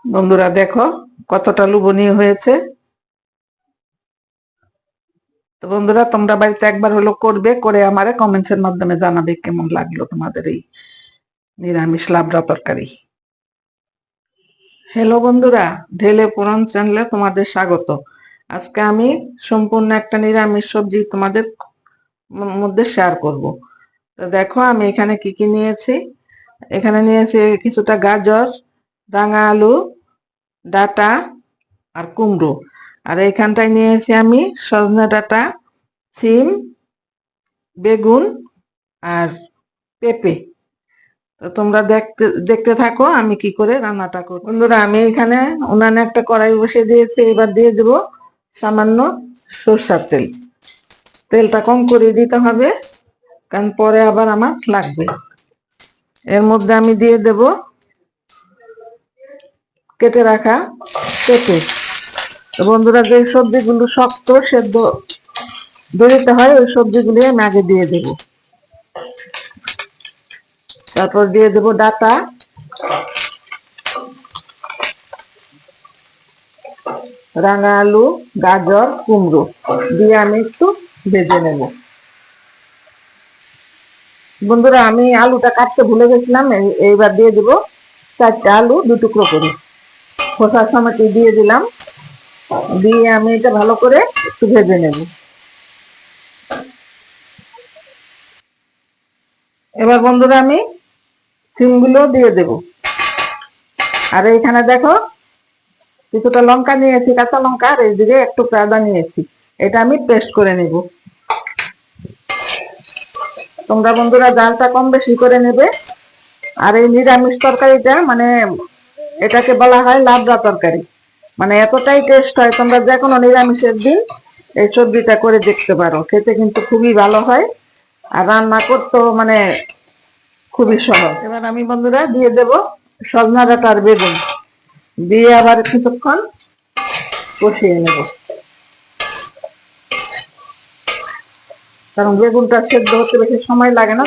বন্ধুরা দেখো কতটা লোভনীয় হয়েছে। তো বন্ধুরা তোমরা বাড়িতে একবার হলো করবে, করে আমারে কমেন্টসের মাধ্যমে জানাবে কেমন লাগলো তোমাদের এই নিরামিষ লাবড়া তরকারি। হ্যালো বন্ধুরা, ঢেলে পুরান চ্যানেলে তোমাদের স্বাগত। আজকে আমি সম্পূর্ণ একটা নিরামিষ সবজি তোমাদের মধ্যে শেয়ার করব। তো দেখো আমি এখানে কি কি নিয়েছি। এখানে নিয়েছি কিছুটা গাজর, রাঙা আলু, ডাঁটা আর কুমড়ো। আর এইখানটায় নিয়েছি আমি সজনে ডাঁটা, সিম, বেগুন আর পেঁপে। তো তোমরা দেখতে দেখতে থাকো আমি কি করে রান্নাটা করি। বন্ধুরা আমি এখানে উনানে একটা কড়াই বসিয়ে দিয়েছি। এবার দিয়ে দেব সামান্য সরষের তেল। তেলটা কম করে দিতে হবে, কারণ পরে আবার আমার লাগবে। এর মধ্যে আমি দিয়ে দেব কেটে রাখা পেঁপে। বন্ধুরা যে সবজিগুলো শক্ত সেদ্ধ দিতে হয় ওই সবজিগুলি আমি আগে দিয়ে দেব। তারপর দিয়ে দেব ডাঁটা, রাঙা আলু, গাজর, কুমড়ো দিয়ে আমি একটু ভেজে নেব। বন্ধুরা আমি আলুটা কাটতে ভুলে গেছিলাম, এইবার দিয়ে দেব 4টে আলু 2 টুকরো করে খোসার সময় দিয়ে দিলাম। দিয়ে আমি এটা ভালো করে একটু ভেজে নেব। এবার বন্ধুরা আমি সিমগুলো দিয়ে দেব। আর এইখানে দেখো কিছুটা লঙ্কা নিয়েছি, কাঁচা লঙ্কা, আর এইদিকে একটু আদা নিয়েছি। এটা আমি পেস্ট করে নেব। তোমরা বন্ধুরা জালটা কম বেশি করে নেবে। আর এই নিরামিষ তরকারিটা মানে এটাকে বলা হয় লাবড়া তরকারি। মানে এতটাই টেস্ট হয়, তোমরা যে কোনো নিরামিষের দিন এই সবজিটা করে দেখতে পারো, খেতে কিন্তু খুবই ভালো হয়। আর রান্না করতেও মানে খুবই সহজ। এবার আমি বন্ধুরা দিয়ে দেব সজনা ডাঁটা আর বেগুন, দিয়ে আবার কিছুক্ষণ কষিয়ে নেব, কারণ বেগুনটা সেদ্ধ হতে বেশি সময় লাগে না।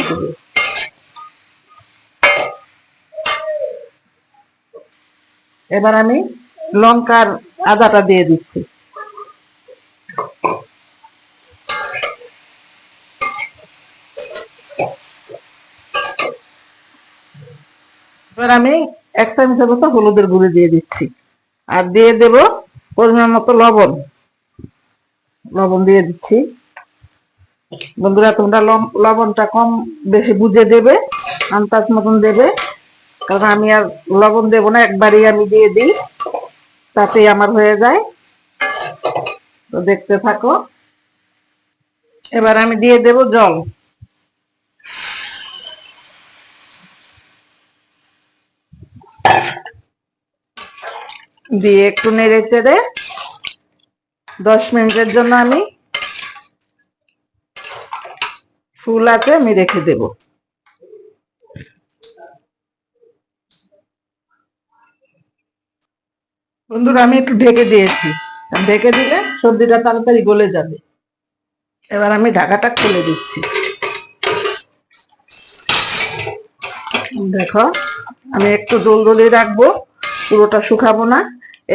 এবার আমি লঙ্কার আদাটা দিয়ে দিচ্ছি। এবার আমি 1 চামচের মতো হলুদের গুঁড়ো দিয়ে দিচ্ছি। আর দিয়ে দেব পরিমাণ মতো লবণ। লবণ দিয়ে দিচ্ছি। বন্ধুরা তোমরা লবণটা কম বেশি বুঝে দেবে, আন্দাজ মতন দেবে, কারণ আমি আর লবণ দেবো না, একবারই আমি দিয়ে দিই, তাতেই আমার হয়ে যায়। তো দেখতে থাকো। এবার আমি দিয়ে দেব জল। দিয়ে একটু নেড়ে চেড়ে 10 মিনিটের জন্য আমি ফুল আঁচে আমি রেখে দেব। বন্ধুরা আমি একটু ঢেকে দিয়েছি, ঢেকে দিলে সবজিটা তাড়াতাড়ি গলে যাবে। এবার আমি ঢাকাটা খুলে দিচ্ছি। দেখো আমি একটু জল জলিয়ে রাখবো, পুরোটা শুকাবো না।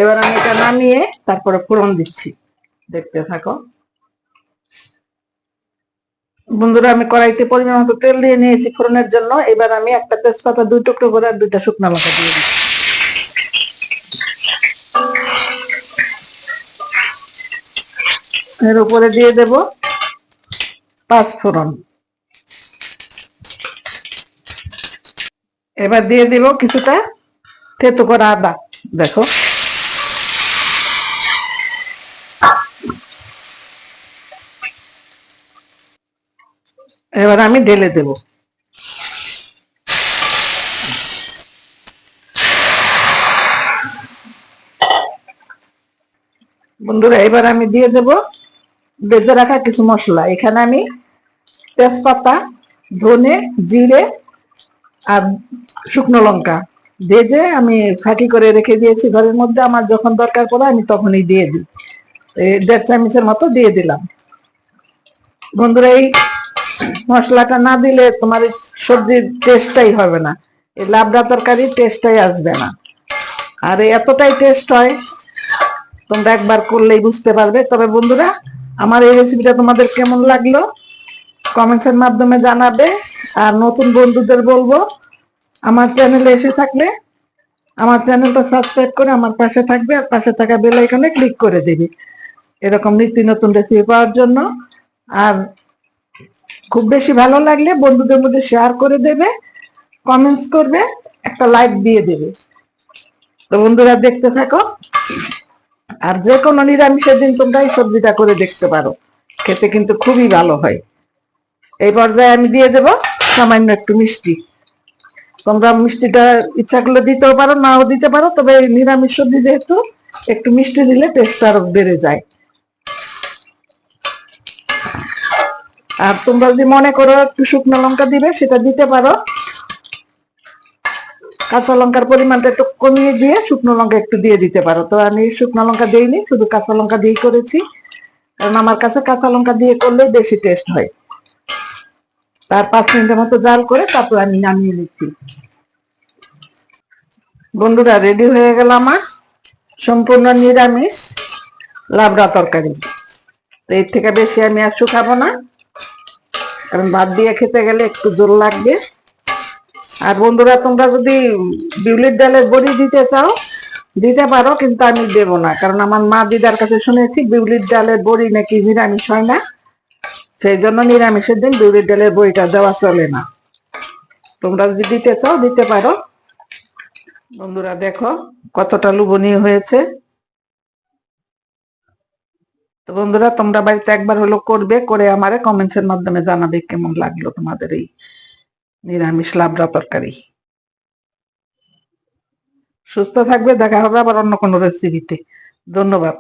এবার আমি এটা নামিয়ে তারপরে ফোড়ন দিচ্ছি, দেখতে থাকো। বন্ধুরা আমি কড়াইতে পরিমাণ মতো তেল দিয়ে নিয়েছি ফোড়নের জন্য। এবার আমি একটা তেজপাতা 2 টুকরো করে আর 2টা শুকনো লঙ্কা দিয়ে দিচ্ছি। এর উপরে দিয়ে দেব 5 ফোড়ন। এবার দিয়ে দেব কিছুটা থেতো করা আদা। দেখো এবার আমি ঢেলে দেব। বন্ধুরা এবার আমি দিয়ে দেব বেজে রাখা কিছু মশলা। এখানে আমি তেজপাতা, ধনে, জিরে আর শুকনো লঙ্কা ভেজে আমি ফাঁকি করে রেখে দিয়েছি ঘরের মধ্যে। আমার যখন দরকার পড়ে আমি তখনই দিয়ে দিই। 1.5 চামচের মতো দিয়ে দিলাম। বন্ধুরা এই মশলাটা না দিলে তোমার সবজির টেস্টটাই হবে না, এই লাবড়া তরকারির টেস্টটাই আসবে না। আর এতটাই টেস্ট হয়, তোমরা একবার করলেই বুঝতে পারবে। তবে বন্ধুরা, আমার এই রেসিপিটা তোমাদের কেমন লাগলো কমেন্টসের মাধ্যমে জানাবে। আর নতুন বন্ধুদের বলবো, আমার চ্যানেলে এসে থাকলে আমার চ্যানেলটা সাবস্ক্রাইব করে আমার পাশে থাকবে, আর পাশে থাকা বেল আইকনে ক্লিক করে দিবে এরকম নিত্য নতুন রেসিপি পাওয়ার জন্য। আর খুব বেশি ভালো লাগলে বন্ধুদের মধ্যে শেয়ার করে দেবে, কমেন্টস করবে, একটা লাইক দিয়ে দেবে। তো বন্ধুরা, দেখতে থাকো। আর যে কোনো নিরামিষের দিন তোমরা এই সবজিটা করে দেখতে পারো, খেতে কিন্তু খুবই ভালো হয়। এই পর্যায়ে আমি দিয়ে দেব সামান্য একটু মিষ্টি। তোমরা মিষ্টিটা ইচ্ছা করলে দিতেও পারো, নাও দিতে পারো, তবে নিরামিষ সবজি যেহেতু একটু মিষ্টি দিলে টেস্ট আরো বেড়ে যায়। আর তোমরা যদি মনে করো একটু শুকনো লঙ্কা দিবে, সেটা দিতে পারো। কাঁচা লঙ্কার পরিমাণটা একটু কমিয়ে দিয়ে শুকনো লঙ্কা একটু দিয়ে দিতে পারো। তো আমি শুকনো লঙ্কা দিইনি, শুধু কাঁচা লঙ্কা দিয়েই করেছি, কারণ আমার কাছে কাঁচা লঙ্কা দিয়ে করলে বেশি টেস্ট হয়। তার 5 মিনিটের মতো জাল করে তারপর আমি নামিয়ে নিচ্ছি। বন্ধুরা, রেডি হয়ে গেল আমার সম্পূর্ণ নিরামিষ লাবড়া তরকারি। তো এর থেকে বেশি আমি আর শুকাবো না, কারণ ভাত দিয়ে খেতে গেলে একটু জোর লাগবে। আর বন্ধুরা, তোমরা যদি বিউলির ডালের বড়ি দিতে চাও দিতে পারো, কিন্তু আমি দেবো না, কারণ আমার মা দিদার কাছে শুনেছি বিউলির ডালের বড়ি নাকি নিরামিষ হয় না, সেই জন্য নিরামিষের দিন বিউলির ডালের বড়িটা দেওয়া চলে না। তোমরা যদি দিতে চাও দিতে পারো। বন্ধুরা, দেখো কতটা লোভনীয় হয়েছে। তো বন্ধুরা, তোমরা বাড়িতে একবার হলো করবে, করে আমারে কমেন্টসের মাধ্যমে জানাবে কেমন লাগলো তোমাদের এই নিরামিষ লাবড়া তরকারি। সুস্থ থাকবে, দেখা হবে আবার অন্য কোনো রেসিপিতে। ধন্যবাদ।